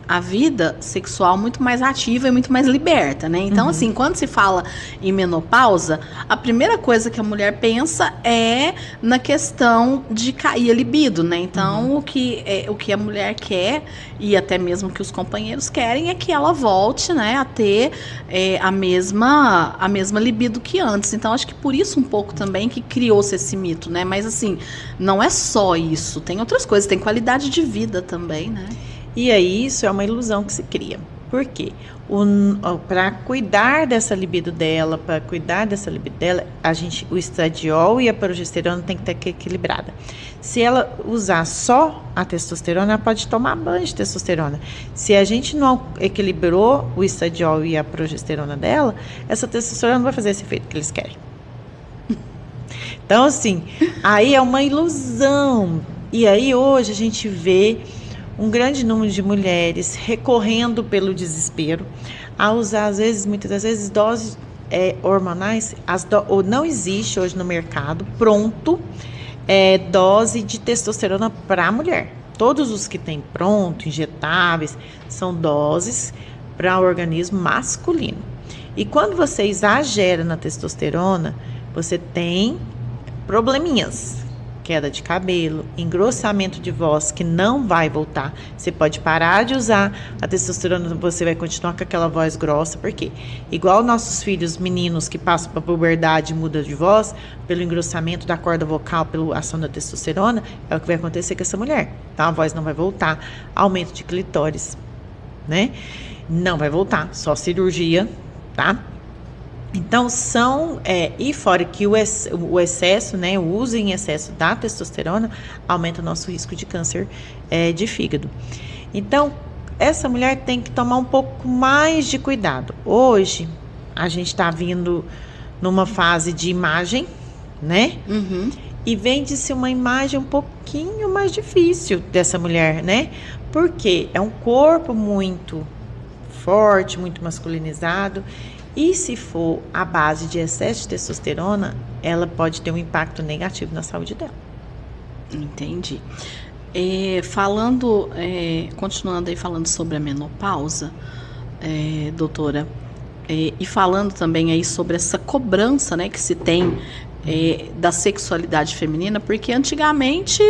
a vida sexual muito mais ativa e muito mais liberta, né? Então, assim, quando se fala em menopausa, a primeira coisa que a mulher pensa é na questão de cair a libido, né? Então, o que a mulher quer, e até mesmo que os companheiros querem, é que ela volte, né, a ter a mesma libido que antes. Então, acho que por isso um pouco também que criou-se esse mito, né? Mas, assim, não é só isso. Tem outras coisas, tem qualidade de vida também, né? E aí, isso é uma ilusão que se cria. Por quê? Para cuidar dessa libido dela, o estradiol e a progesterona tem que estar equilibrada. Se ela usar só a testosterona, ela pode tomar banho de testosterona. Se a gente não equilibrou o estradiol e a progesterona dela, essa testosterona não vai fazer esse efeito que eles querem. Então, assim, aí é uma ilusão. E aí, hoje, a gente vê um grande número de mulheres recorrendo pelo desespero a usar, muitas das vezes, doses hormonais. Ou não existe hoje no mercado pronto dose de testosterona para a mulher. Todos os que tem pronto, injetáveis, são doses para o organismo masculino. E quando você exagera na testosterona, você tem probleminhas. Queda de cabelo, engrossamento de voz que não vai voltar. Você pode parar de usar a testosterona, você vai continuar com aquela voz grossa, porque igual nossos filhos meninos que passam para a puberdade e mudam de voz, pelo engrossamento da corda vocal, pela ação da testosterona, é o que vai acontecer com essa mulher. Então a voz não vai voltar, aumento de clitóris, né? Não vai voltar, só cirurgia, tá? Então, e fora que o excesso, né, o uso em excesso da testosterona aumenta o nosso risco de câncer de fígado. Então, essa mulher tem que tomar um pouco mais de cuidado. Hoje, a gente está vindo numa fase de imagem, né? E vende-se uma imagem um pouquinho mais difícil dessa mulher, né? Porque é um corpo muito forte, muito masculinizado. E se for a base de excesso de testosterona, ela pode ter um impacto negativo na saúde dela. Entendi. Continuando aí falando sobre a menopausa, doutora, e falando também aí sobre essa cobrança, né, que se tem da sexualidade feminina, porque antigamente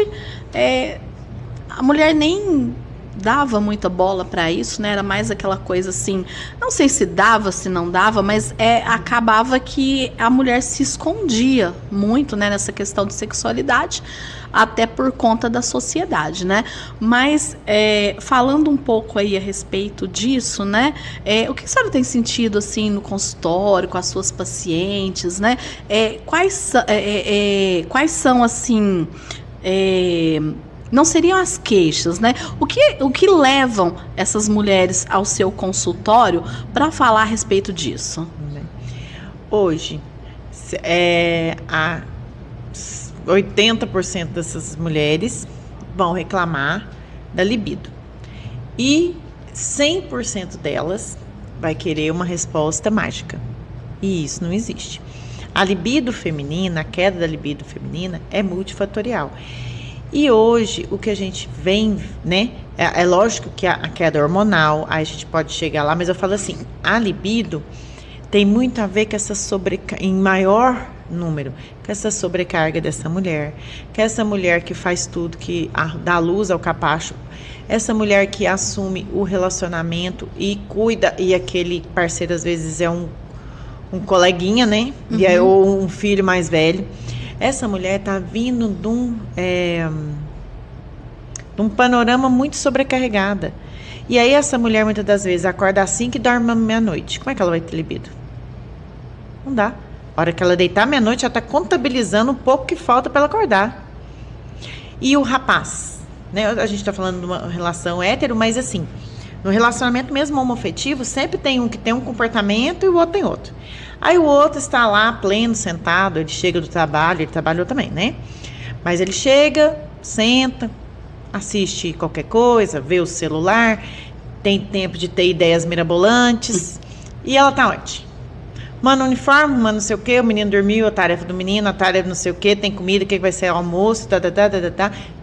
a mulher nem dava muita bola para isso, né? Era mais aquela coisa assim, não sei se dava, se não dava, mas acabava que a mulher se escondia muito, né, nessa questão de sexualidade, até por conta da sociedade, né? Mas falando um pouco aí a respeito disso, né? O que a senhora tem sentido assim no consultório com as suas pacientes, né? Quais são assim não seriam as queixas, né? O que levam essas mulheres ao seu consultório para falar a respeito disso? Hoje, 80% dessas mulheres vão reclamar da libido. E 100% delas vai querer uma resposta mágica. E isso não existe. A libido feminina, a queda da libido feminina é multifatorial. E hoje, o que a gente vem, né? É lógico que a queda hormonal, aí a gente pode chegar lá, mas eu falo assim, a libido tem muito a ver com essa em maior número, com essa sobrecarga dessa mulher, que essa mulher que faz tudo, que dá luz ao capacho, essa mulher que assume o relacionamento e cuida, e aquele parceiro às vezes é um coleguinha, né? Uhum. Ou um filho mais velho. Essa mulher está vindo de um panorama muito sobrecarregada. E aí essa mulher muitas das vezes acorda às 5 e dorme à meia-noite. Como é que ela vai ter libido? Não dá. A hora que ela deitar à meia-noite, ela está contabilizando o pouco que falta para ela acordar. E o rapaz, né? A gente está falando de uma relação hétero, mas assim, no relacionamento mesmo homoafetivo, sempre tem um que tem um comportamento e o outro tem outro. Aí o outro está lá, pleno, sentado, ele chega do trabalho, ele trabalhou também, né? Mas ele chega, senta, assiste qualquer coisa, vê o celular, tem tempo de ter ideias mirabolantes. E ela tá onde? Manda uniforme, manda não sei o quê, o menino dormiu, a tarefa do menino, a tarefa não sei o quê, tem comida, o que vai ser almoço,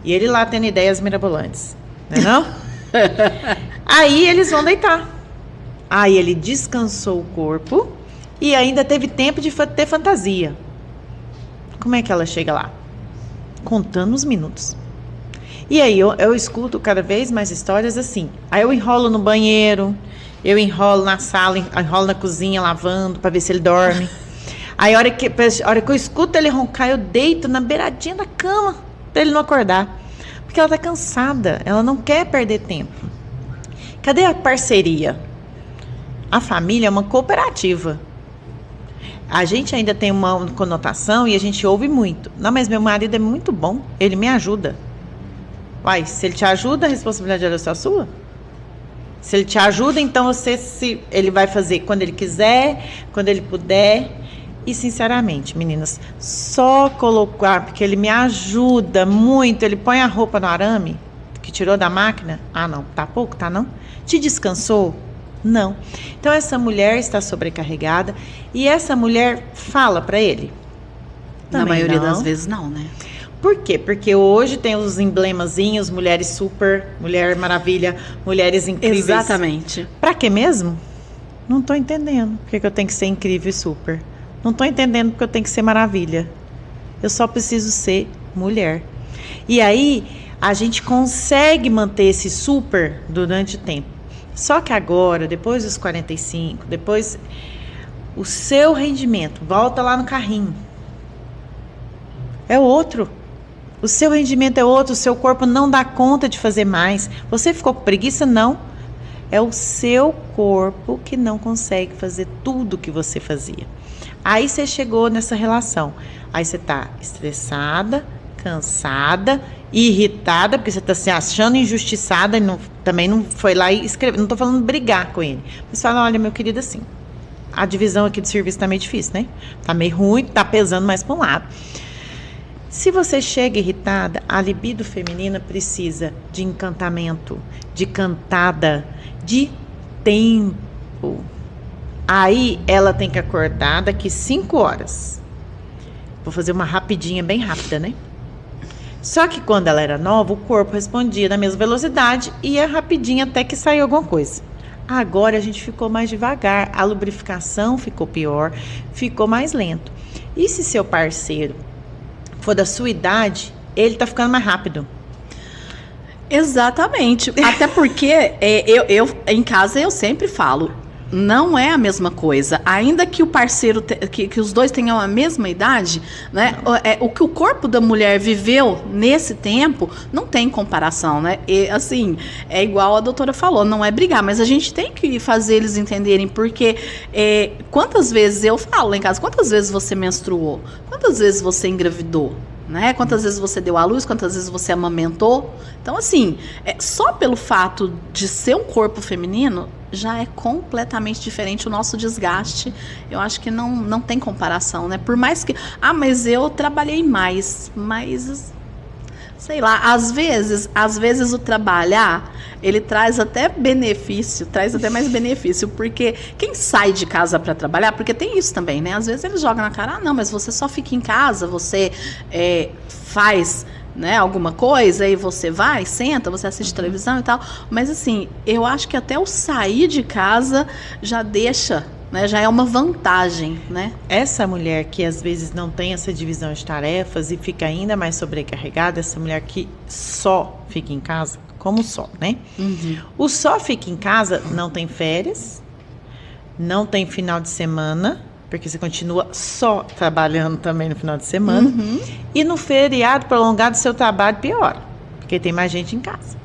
e ele lá tendo ideias mirabolantes, não é não? Aí eles vão deitar. Aí ele descansou o corpo e ainda teve tempo de ter fantasia. Como é que ela chega lá? Contando os minutos. E aí eu escuto cada vez mais histórias assim. Aí eu enrolo no banheiro, eu enrolo na sala, enrolo na cozinha lavando para ver se ele dorme. Aí a hora que eu escuto ele roncar, eu deito na beiradinha da cama para ele não acordar. Porque ela tá cansada, ela não quer perder tempo. Cadê a parceria? A família é uma cooperativa. A gente ainda tem uma conotação e a gente ouve muito. Não, mas meu marido é muito bom, ele me ajuda. Uai, se ele te ajuda, a responsabilidade é só sua? Se ele te ajuda, então ele vai fazer quando ele quiser, quando ele puder. E, sinceramente, meninas, só colocar, porque ele me ajuda muito, ele põe a roupa no arame, que tirou da máquina. Ah, não, tá pouco, tá não? Te descansou? Não. Então, essa mulher está sobrecarregada e essa mulher fala para ele? Na maioria das vezes não, né? Por quê? Porque hoje tem os emblemazinhos, mulheres super, mulher maravilha, mulheres incríveis. Exatamente. Pra quê mesmo? Não tô entendendo por que eu tenho que ser incrível e super. Não tô entendendo porque eu tenho que ser maravilha. Eu só preciso ser mulher. E aí, a gente consegue manter esse super durante o tempo. Só que agora, depois dos 45, depois o seu rendimento volta lá no carrinho. É outro. O seu rendimento é outro, o seu corpo não dá conta de fazer mais. Você ficou com preguiça? Não. É o seu corpo que não consegue fazer tudo que você fazia. Aí você chegou nessa relação. Aí você está estressada, cansada, irritada, porque você está se achando injustiçada e também não foi lá e escreveu. Não estou falando brigar com ele. Mas fala, olha, meu querido, assim, a divisão aqui do serviço está meio difícil, né? Está meio ruim, está pesando mais para um lado. Se você chega irritada, a libido feminina precisa de encantamento, de cantada, de tempo. Aí ela tem que acordar daqui 5 horas. Vou fazer uma rapidinha, bem rápida, né? Só que quando ela era nova, o corpo respondia na mesma velocidade e ia rapidinho até que saiu alguma coisa. Agora a gente ficou mais devagar, a lubrificação ficou pior, ficou mais lento. E se seu parceiro for da sua idade, ele tá ficando mais rápido. Exatamente. Até porque eu em casa eu sempre falo, não é a mesma coisa. Ainda que o parceiro, que os dois tenham a mesma idade, né? O que o corpo da mulher viveu nesse tempo não tem comparação, né? E, assim, é igual a doutora falou, não é brigar, mas a gente tem que fazer eles entenderem, porque quantas vezes eu falo lá em casa, quantas vezes você menstruou? Quantas vezes você engravidou? Né? Quantas vezes você deu à luz, quantas vezes você amamentou. Então, assim, só pelo fato de ser um corpo feminino, já é completamente diferente o nosso desgaste. Eu acho que não tem comparação, né? Por mais que... mas eu trabalhei mais. Mas sei lá, às vezes o trabalhar, ele traz até benefício, traz até mais benefício, porque quem sai de casa para trabalhar, porque tem isso também, né? Às vezes eles jogam na cara, não, mas você só fica em casa, você faz, né, alguma coisa, e você vai, senta, você assiste televisão e tal, mas assim, eu acho que até o sair de casa já deixa, né, já é uma vantagem, né? Essa mulher que às vezes não tem essa divisão de tarefas e fica ainda mais sobrecarregada, essa mulher que só fica em casa, como só, né? Uhum. O só fica em casa não tem férias, não tem final de semana, porque você continua só trabalhando também no final de semana. Uhum. E no feriado prolongado, seu trabalho piora, porque tem mais gente em casa.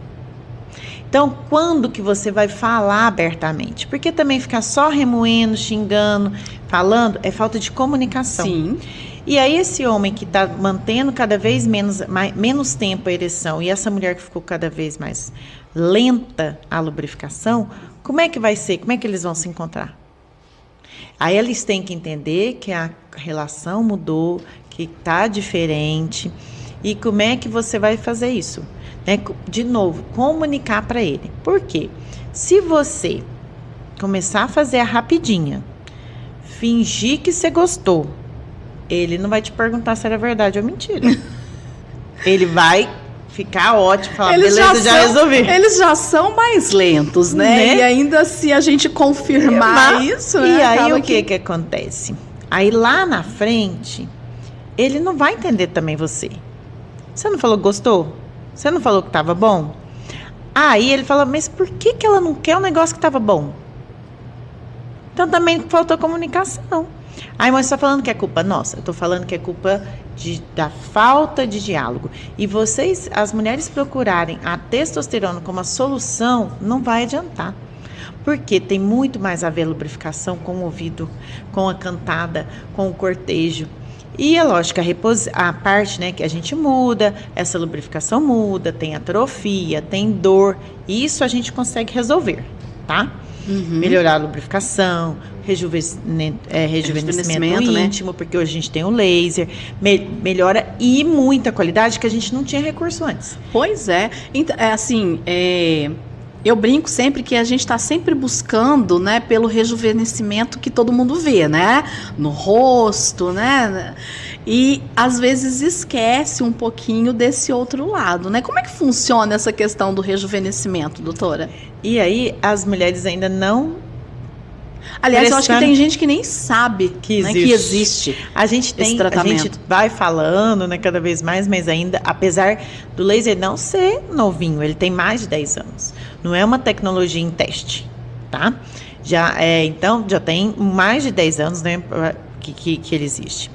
Então, quando que você vai falar abertamente? Porque também ficar só remoendo, xingando, falando, é falta de comunicação. Sim. E aí esse homem que está mantendo cada vez menos tempo a ereção e essa mulher que ficou cada vez mais lenta a lubrificação, como é que vai ser? Como é que eles vão se encontrar? Aí eles têm que entender que a relação mudou, que está diferente. E como é que você vai fazer isso? Né? De novo, comunicar para ele. Por quê? Se você começar a fazer a rapidinha, fingir que você gostou, ele não vai te perguntar se era verdade ou mentira. Ele vai ficar ótimo, falar, beleza, já resolvi. Eles já são mais lentos, né? E ainda se a gente confirmar isso, né? E aí o que acontece? Aí lá na frente, ele não vai entender também você. Você não falou que gostou? Você não falou que estava bom? Aí ele fala, mas por que ela não quer um negócio que estava bom? Então também faltou comunicação. Aí mas você está falando que é culpa nossa. Eu estou falando que é culpa da falta de diálogo. E vocês, as mulheres procurarem a testosterona como a solução, não vai adiantar. Porque tem muito mais a ver a lubrificação com o ouvido, com a cantada, com o cortejo. E é lógico, a parte, né, que a gente muda, essa lubrificação muda, tem atrofia, tem dor. Isso a gente consegue resolver, tá? Uhum. Melhorar a lubrificação, rejuvenescimento íntimo, né? Porque hoje a gente tem o laser, melhora e muita qualidade que a gente não tinha recurso antes. Pois é. Então, eu brinco sempre que a gente está sempre buscando, né, pelo rejuvenescimento que todo mundo vê, né? No rosto, né? E às vezes esquece um pouquinho desse outro lado, né? Como é que funciona essa questão do rejuvenescimento, doutora? E aí as mulheres ainda não... Aliás, eu acho que tem gente que nem sabe que existe, né, que existe a gente tem, esse tratamento. A gente vai falando, né, cada vez mais, mas ainda, apesar do laser não ser novinho, ele tem mais de 10 anos. Não é uma tecnologia em teste, tá? Então, já tem mais de 10 anos, né, que ele existe.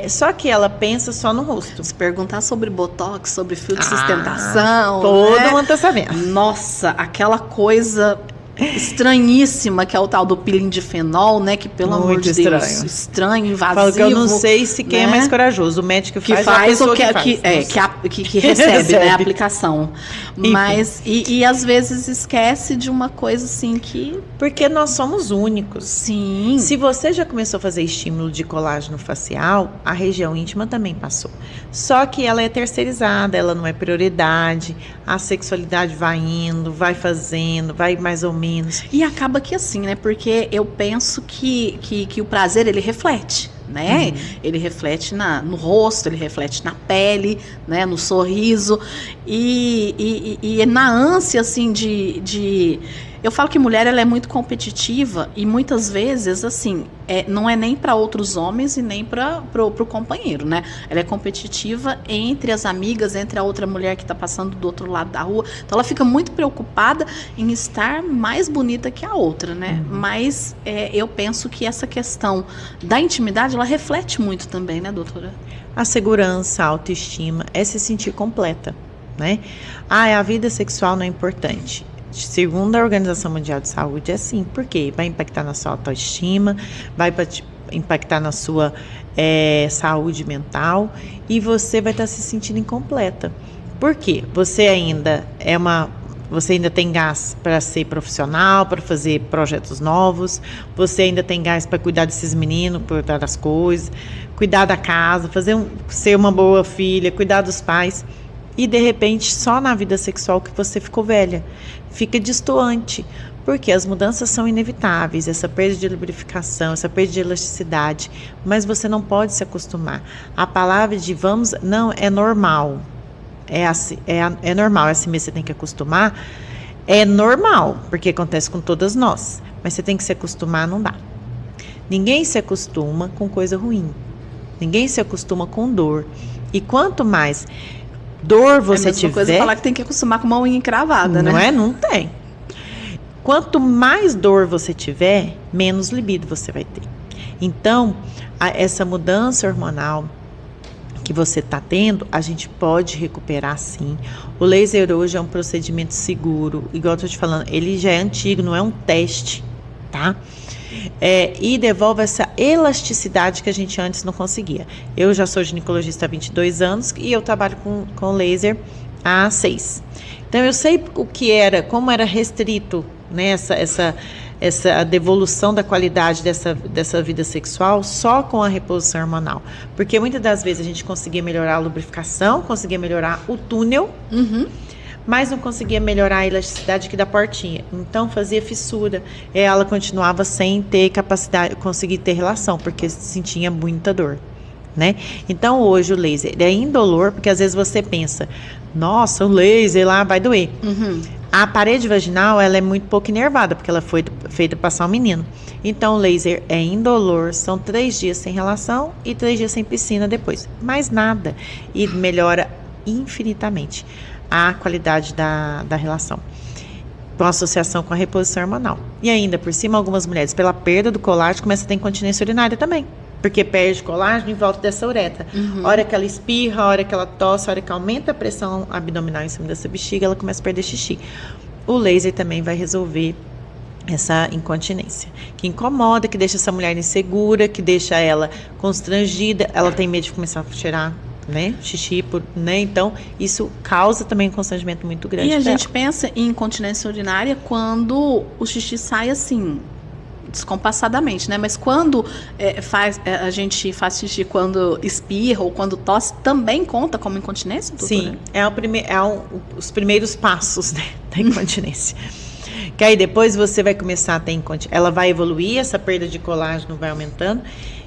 Só que ela pensa só no rosto. Se perguntar sobre botox, sobre fio de sustentação, todo né? mundo tá sabendo. Nossa, aquela coisa estranhíssima que é o tal do peeling de fenol, né? Que pelo amor de Deus, estranho, invasivo. Falo que eu não sei se quem é mais corajoso, o médico que faz ou que recebe, né, a aplicação. Mas e às vezes esquece de uma coisa assim que... Porque nós somos únicos. Sim. Se você já começou a fazer estímulo de colágeno facial, a região íntima também passou. Só que ela é terceirizada, ela não é prioridade, a sexualidade vai indo, vai fazendo, vai mais ou menos. E acaba que assim, né? Porque eu penso que o prazer, ele reflete, né? Ele reflete no rosto, ele reflete na pele, né? No sorriso. E na ânsia, assim, eu falo que mulher, ela é muito competitiva e muitas vezes, assim, não é nem para outros homens e nem para o companheiro, né? Ela é competitiva entre as amigas, entre a outra mulher que está passando do outro lado da rua. Então, ela fica muito preocupada em estar mais bonita que a outra, né? Mas eu penso que essa questão da intimidade, ela reflete muito também, né, doutora? A segurança, a autoestima, é se sentir completa, né? A vida sexual não é importante. Segundo a Organização Mundial de Saúde, é assim. Por quê? Vai impactar na sua autoestima, vai impactar na sua saúde mental e você vai estar se sentindo incompleta. Por quê? Você ainda Você ainda tem gás para ser profissional, para fazer projetos novos. Você ainda tem gás para cuidar desses meninos, cuidar das coisas, cuidar da casa, ser uma boa filha, cuidar dos pais. E de repente, só na vida sexual que você ficou velha, fica destoante. Porque as mudanças são inevitáveis, essa perda de lubrificação, essa perda de elasticidade, mas você não pode se acostumar. A palavra de não, é normal. É normal, assim mesmo, você tem que acostumar. É normal, porque acontece com todas nós. Mas você tem que se acostumar, não dá. Ninguém se acostuma com coisa ruim. Ninguém se acostuma com dor. E quanto mais dor você tiver... É a mesma coisa falar que tem que acostumar com uma unha encravada, né? Não é? Não tem. Quanto mais dor você tiver, menos libido você vai ter. Então, essa mudança hormonal que você está tendo, a gente pode recuperar sim. O laser hoje é um procedimento seguro, igual eu estou te falando, ele já é antigo, não é um teste, tá? E devolve essa elasticidade que a gente antes não conseguia. Eu já sou ginecologista há 22 anos e eu trabalho com laser há 6. Então eu sei como era restrito, né, essa devolução da qualidade dessa vida sexual só com a reposição hormonal. Porque muitas das vezes a gente conseguia melhorar a lubrificação, conseguia melhorar o túnel, mas não conseguia melhorar a elasticidade aqui da portinha. Então fazia fissura. E ela continuava sem ter capacidade, conseguir ter relação, porque sentia muita dor, né? Então hoje o laser é indolor, porque às vezes você pensa, nossa, o laser lá vai doer. A parede vaginal, ela é muito pouco inervada, porque ela foi feita para passar um menino. Então, o laser é indolor, são 3 dias sem relação e 3 dias sem piscina depois. Mais nada. E melhora infinitamente a qualidade da relação, com associação com a reposição hormonal. E ainda, por cima, algumas mulheres, pela perda do colágeno, começam a ter incontinência urinária também. Porque perde colágeno em volta dessa uretra. A hora que ela espirra, a hora que ela tosse, a hora que aumenta a pressão abdominal em cima dessa bexiga, ela começa a perder xixi. O laser também vai resolver essa incontinência, que incomoda, que deixa essa mulher insegura, que deixa ela constrangida, ela tem medo de começar a cheirar, né, xixi, né? Então isso causa também um constrangimento muito grande. E a gente pensa em incontinência urinária quando o xixi sai assim, descompassadamente, né? Mas quando a gente faz xixi quando espirra ou quando tosse, também conta como incontinência, doutora? Sim, os primeiros passos, né, da incontinência. Que aí depois você vai começar a ter incontinência, ela vai evoluir, essa perda de colágeno vai aumentando,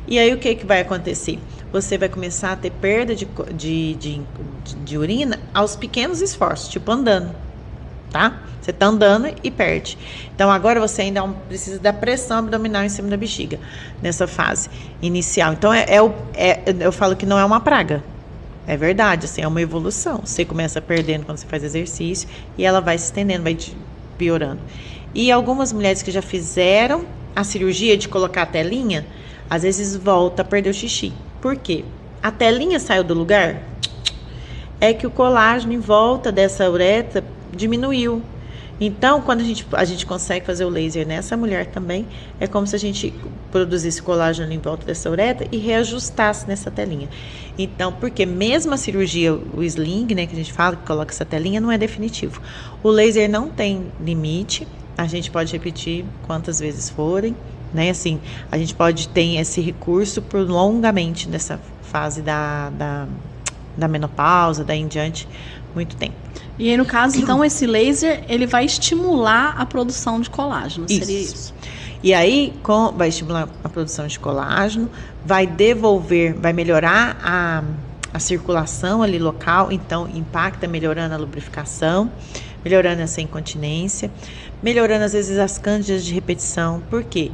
e aí o que vai acontecer? Você vai começar a ter perda de urina aos pequenos esforços, tipo andando, tá? Você tá andando e perde. Então, agora você ainda precisa da pressão abdominal em cima da bexiga, nessa fase inicial. Então, eu falo que não é uma praga. É verdade, assim, é uma evolução. Você começa perdendo quando você faz exercício e ela vai se estendendo, vai piorando. E algumas mulheres que já fizeram a cirurgia de colocar a telinha, às vezes volta a perder o xixi. Por quê? A telinha saiu do lugar, é que o colágeno em volta dessa uretra diminuiu. Então, quando a gente consegue fazer o laser nessa mulher também, é como se a gente produzisse colágeno em volta dessa uretra e reajustasse nessa telinha. Então, porque mesmo a cirurgia, o sling, né, que a gente fala, que coloca essa telinha, não é definitivo. O laser não tem limite, a gente pode repetir quantas vezes forem, né, assim, a gente pode ter esse recurso prolongamente nessa fase da menopausa, daí em diante, muito tempo. E aí, no caso, então, esse laser, ele vai estimular a produção de colágeno, seria isso? E aí, vai estimular a produção de colágeno, vai melhorar a circulação ali local, então impacta melhorando a lubrificação, melhorando essa incontinência, melhorando às vezes as cândidas de repetição. Por quê?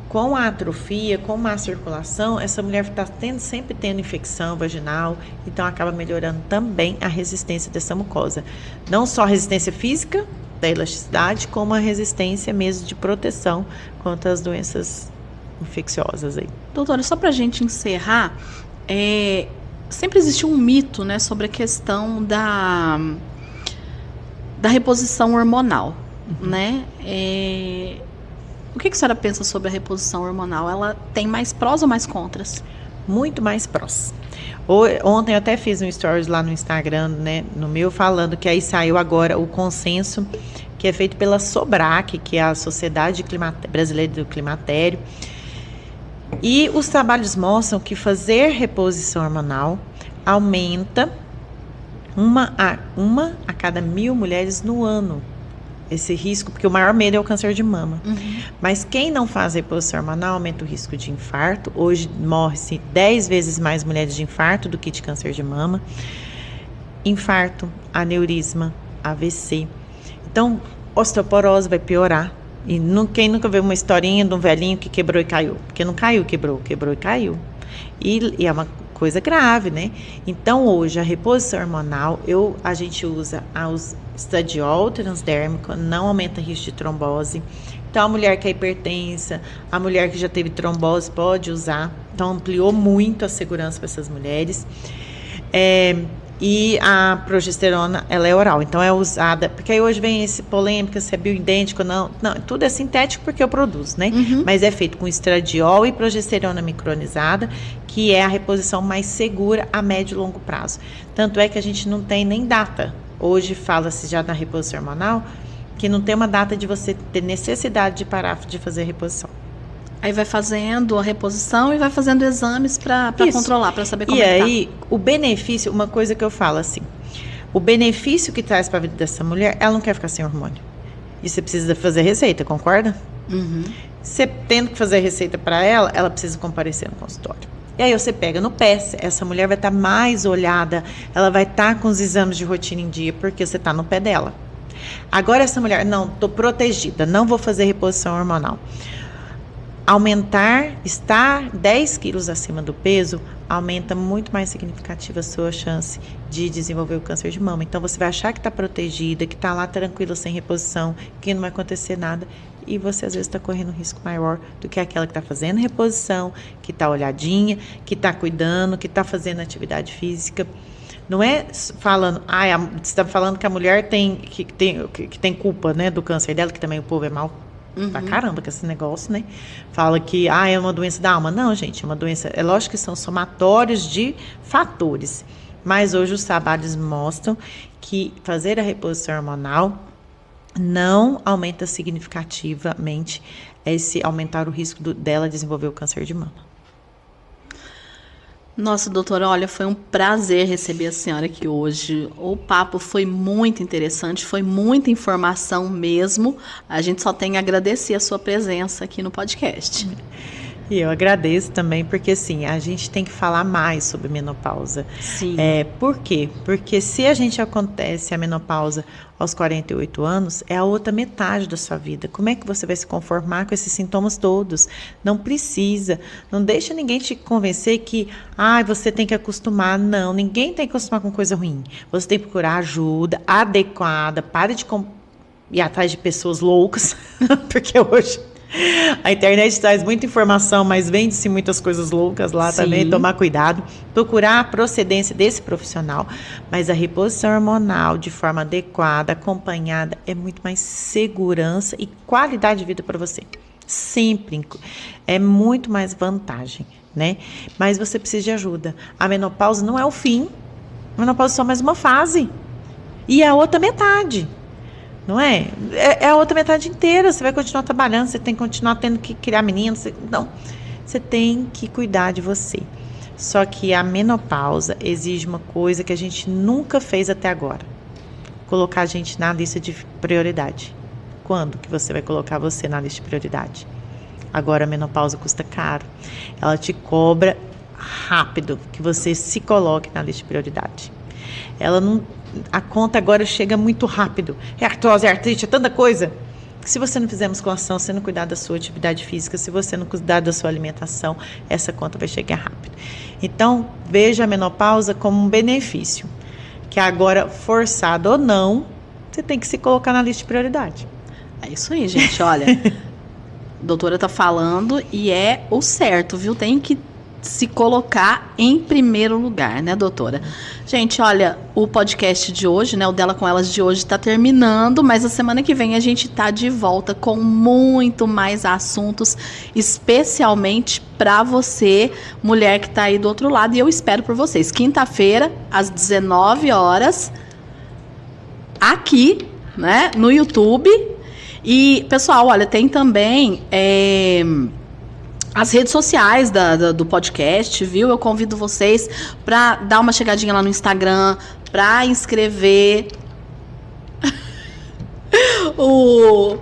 Com a atrofia, com má circulação, essa mulher está sempre tendo infecção vaginal, então acaba melhorando também a resistência dessa mucosa. Não só a resistência física, da elasticidade, como a resistência mesmo de proteção contra as doenças infecciosas aí. Doutora, só para a gente encerrar, sempre existiu um mito, né, sobre a questão da reposição hormonal, né? O que a senhora pensa sobre a reposição hormonal? Ela tem mais prós ou mais contras? Muito mais prós. Ontem eu até fiz um stories lá no Instagram, né, no meu, falando que aí saiu agora o consenso que é feito pela SOBRAC, que é a Sociedade Brasileira do Climatério. E os trabalhos mostram que fazer reposição hormonal aumenta uma a cada 1.000 mulheres no ano. Esse risco, porque o maior medo é o câncer de mama. Mas quem não faz reposição hormonal aumenta o risco de infarto. Hoje morre-se 10 vezes mais mulheres de infarto do que de câncer de mama. Infarto, aneurisma, AVC. Então, osteoporose vai piorar. E quem nunca viu uma historinha de um velhinho que quebrou e caiu? Porque não caiu, quebrou e caiu. E é uma coisa grave, né? Então, hoje, a reposição hormonal, a gente usa o estradiol transdérmico, não aumenta risco de trombose. Então, a mulher que é hipertensa, a mulher que já teve trombose pode usar. Então, ampliou muito a segurança para essas mulheres. E a progesterona, ela é oral, então é usada, porque aí hoje vem esse polêmica, se é bioidêntico, não, tudo é sintético porque eu produzo, né? Mas é feito com estradiol e progesterona micronizada, que é a reposição mais segura a médio e longo prazo. Tanto é que a gente não tem nem data. Hoje fala-se já na reposição hormonal, que não tem uma data de você ter necessidade de parar de fazer a reposição. Aí vai fazendo a reposição e vai fazendo exames para controlar, para saber como é que tá. E aí, o benefício, uma coisa que eu falo assim, o benefício que traz para a vida dessa mulher, ela não quer ficar sem hormônio. E você precisa fazer receita, concorda? Você tendo que fazer receita para ela, ela precisa comparecer no consultório. E aí você pega no pé, essa mulher vai estar mais olhada, ela vai estar com os exames de rotina em dia, porque você está no pé dela. Agora essa mulher, não, estou protegida, não vou fazer reposição hormonal. Estar 10 quilos acima do peso, aumenta muito mais significativa a sua chance de desenvolver o câncer de mama. Então, você vai achar que está protegida, que está lá tranquila, sem reposição, que não vai acontecer nada, e você, às vezes, está correndo um risco maior do que aquela que está fazendo reposição, que está olhadinha, que está cuidando, que está fazendo atividade física. Não é falando, você está falando que a mulher que tem culpa, né, do câncer dela, que também o povo é mal. Pra caramba com esse negócio, né? Fala que é uma doença da alma. Não, gente, é uma doença. É lógico que são somatórios de fatores. Mas hoje os trabalhos mostram que fazer a reposição hormonal não aumenta significativamente aumentar o risco dela desenvolver o câncer de mama. Nossa, doutora, olha, foi um prazer receber a senhora aqui hoje. O papo foi muito interessante, foi muita informação mesmo. A gente só tem a agradecer a sua presença aqui no podcast. E eu agradeço também, porque assim, a gente tem que falar mais sobre menopausa. Sim. Por quê? Porque se acontece a menopausa aos 48 anos, é a outra metade da sua vida. Como é que você vai se conformar com esses sintomas todos? Não precisa. Não deixa ninguém te convencer que você tem que acostumar. Não, ninguém tem que acostumar com coisa ruim. Você tem que procurar ajuda adequada. Pare de ir atrás de pessoas loucas, porque hoje a internet traz muita informação, mas vende-se muitas coisas loucas lá. Sim. Também. Tomar cuidado, procurar a procedência desse profissional. Mas a reposição hormonal de forma adequada, acompanhada, é muito mais segurança e qualidade de vida para você. Sempre é muito mais vantagem, né? Mas você precisa de ajuda. A menopausa não é o fim. A menopausa é só mais uma fase. E a outra metade. Não é? É a outra metade inteira. Você vai continuar trabalhando, você tem que continuar tendo que criar meninos. Não, você tem que cuidar de você. Só que a menopausa exige uma coisa que a gente nunca fez até agora. Colocar a gente na lista de prioridade. Quando que você vai colocar você na lista de prioridade? Agora a menopausa custa caro. Ela te cobra rápido que você se coloque na lista de prioridade. A conta agora chega muito rápido. É artrose, é artrite, é tanta coisa. Se você não fizer musculação, se não cuidar da sua atividade física, se você não cuidar da sua alimentação, essa conta vai chegar rápido. Então, veja a menopausa como um benefício. Que agora, forçado ou não, você tem que se colocar na lista de prioridade. É isso aí, gente. Olha, a doutora tá falando e é o certo, viu? Tem que se colocar em primeiro lugar, né, doutora? Gente, olha, o podcast de hoje, né, o Dela com Elas de hoje tá terminando, mas a semana que vem a gente tá de volta com muito mais assuntos, especialmente para você, mulher que tá aí do outro lado, e eu espero por vocês. Quinta-feira, às 19 horas, aqui, né, no YouTube. E, pessoal, olha, tem também as redes sociais do podcast, viu? Eu convido vocês para dar uma chegadinha lá no Instagram, para inscrever o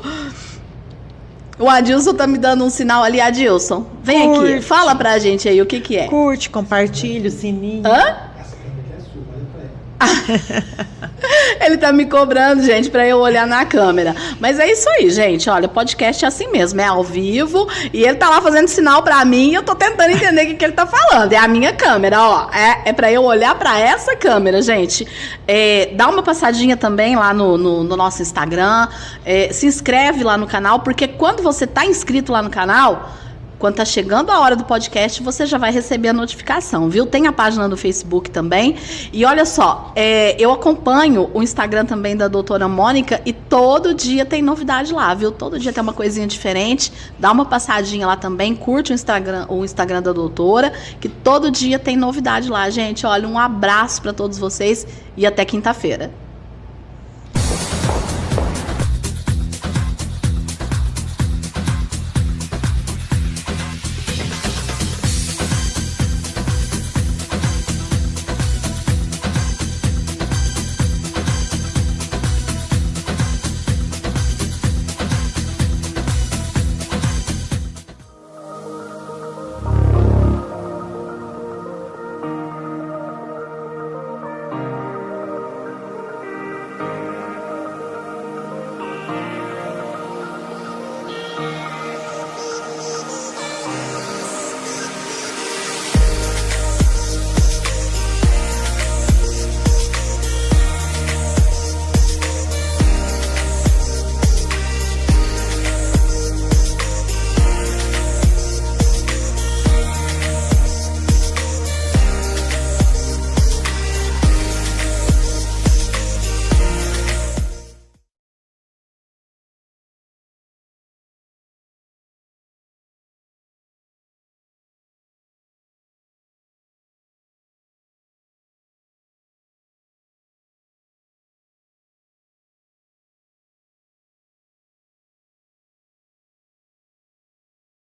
Adilson tá me dando um sinal ali. Adilson, vem aqui, fala pra gente aí o que é. Curte, compartilha o sininho. Hã? Ele tá me cobrando, gente, pra eu olhar na câmera. Mas é isso aí, gente. Olha, podcast é assim mesmo, é ao vivo. E ele tá lá fazendo sinal pra mim e eu tô tentando entender o que ele tá falando. É a minha câmera, ó. É pra eu olhar pra essa câmera, gente. Dá uma passadinha também lá no nosso Instagram. Se inscreve lá no canal, porque quando você tá inscrito lá no canal, quando tá chegando a hora do podcast, você já vai receber a notificação, viu? Tem a página do Facebook também. E olha só, eu acompanho o Instagram também da doutora Mônica e todo dia tem novidade lá, viu? Todo dia tem uma coisinha diferente. Dá uma passadinha lá também, curte o Instagram da doutora, que todo dia tem novidade lá, gente. Olha, um abraço para todos vocês e até quinta-feira.